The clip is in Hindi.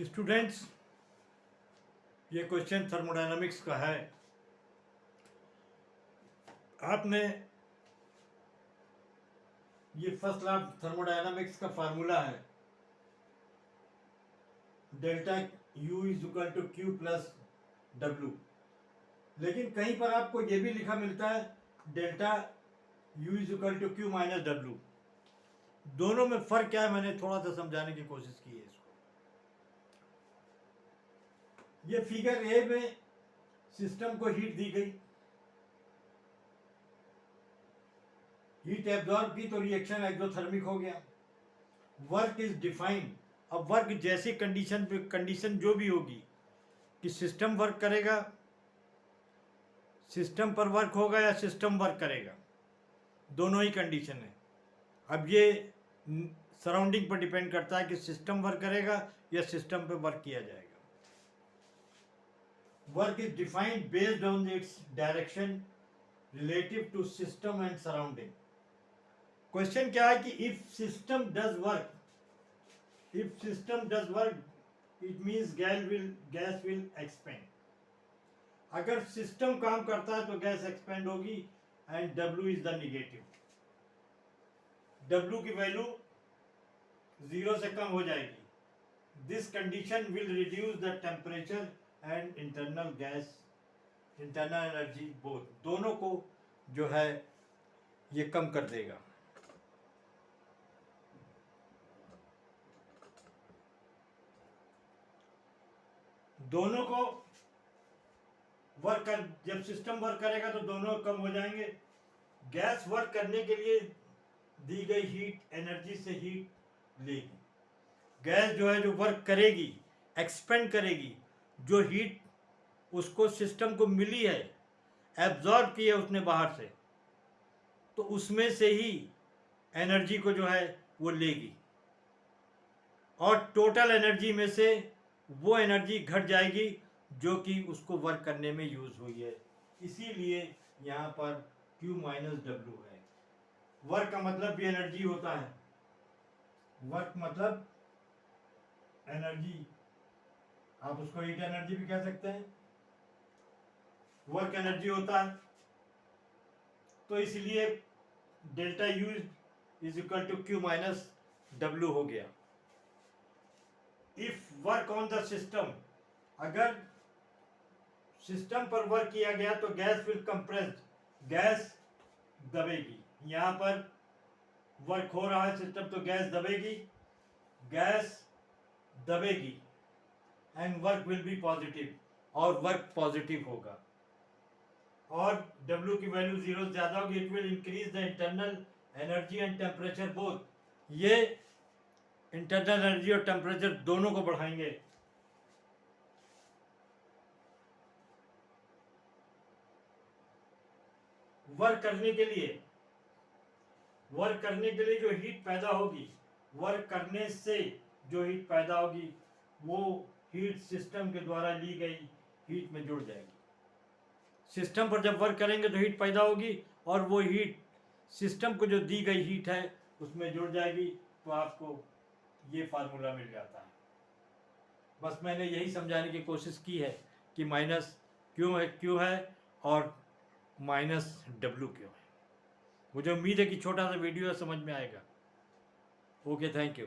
स्टूडेंट्स, ये क्वेश्चन थर्मोडायनामिक्स का है। आपने ये फर्स्ट लॉ थर्मोडायनामिक्स का फार्मूला है delta U is equal to Q plus W, लेकिन कहीं पर आपको ये भी लिखा मिलता है delta U is equal to Q minus W। दोनों में फर्क क्या है, मैंने थोड़ा सा समझाने की कोशिश की है इसको। ये फिगर ए में सिस्टम को हीट दी गई, हीट एब्जॉर्ब की तो रिएक्शन एक्सोथर्मिक हो गया। Work is defined. अब वर्क जैसी कंडीशन जो भी होगी कि सिस्टम वर्क करेगा, सिस्टम पर वर्क होगा या सिस्टम वर्क करेगा, दोनों ही कंडीशन है। अब ये सराउंडिंग पर डिपेंड करता है कि सिस्टम वर्क करेगा या सिस्टम पे वर्क किया जाएगा। Work is defined based on its direction relative to system and surrounding. Question क्या है कि if system does work, it means gas will expand. अगर सिस्टम काम करता है तो गैस एक्सपेंड होगी and W is the negative. W की वैल्यू 0 से कम हो जाएगी। This condition will reduce the temperature and internal energy both, दोनों को जो है ये कम कर देगा। दोनों को जब सिस्टम वर्क करेगा तो दोनों कम हो जाएंगे। गैस वर्क करने के लिए दी गई हीट एनर्जी से हीट लेगी। गैस जो है जो वर्क करेगी, एक्सपेंड करेगी, जो हीट उसको सिस्टम को मिली है, एब्जॉर्ब की है उसने बाहर से, तो उसमें से ही एनर्जी को जो है वो लेगी और टोटल एनर्जी में से वो एनर्जी घट जाएगी जो कि उसको वर्क करने में यूज हुई है। इसीलिए यहाँ पर Q माइनस W है। वर्क का मतलब भी एनर्जी होता है। वर्क मतलब एनर्जी, आप उसको हीट एनर्जी भी कह सकते हैं। वर्क एनर्जी होता है, तो इसलिए delta U is equal to Q minus W हो गया। If work on the system, अगर सिस्टम पर वर्क किया गया तो गैस विल कंप्रेस्ड, गैस दबेगी। यहां पर वर्क हो रहा है सिस्टम तो गैस दबेगी and work will be positive, और वर्क पॉजिटिव होगा। और W की वैल्यू 0 से ज्यादा होगी। It will increase the internal energy and temperature both, ये इंटरनल एनर्जी और टेम्परेचर दोनों को बढ़ाएंगे। वर्क करने के लिए जो हीट पैदा होगी, वर्क करने से जो हीट पैदा होगी वो हीट सिस्टम के द्वारा ली गई हीट में जुड़ जाएगी। सिस्टम पर जब वर्क करेंगे तो हीट पैदा होगी और वो हीट सिस्टम को जो दी गई हीट है उसमें जुड़ जाएगी, तो आपको ये फार्मूला मिल जाता है। बस मैंने यही समझाने की कोशिश की है कि माइनस क्यों है और माइनस W क्यों है। मुझे उम्मीद है कि छोटा सा वीडियो समझ में आएगा। Okay, thank you.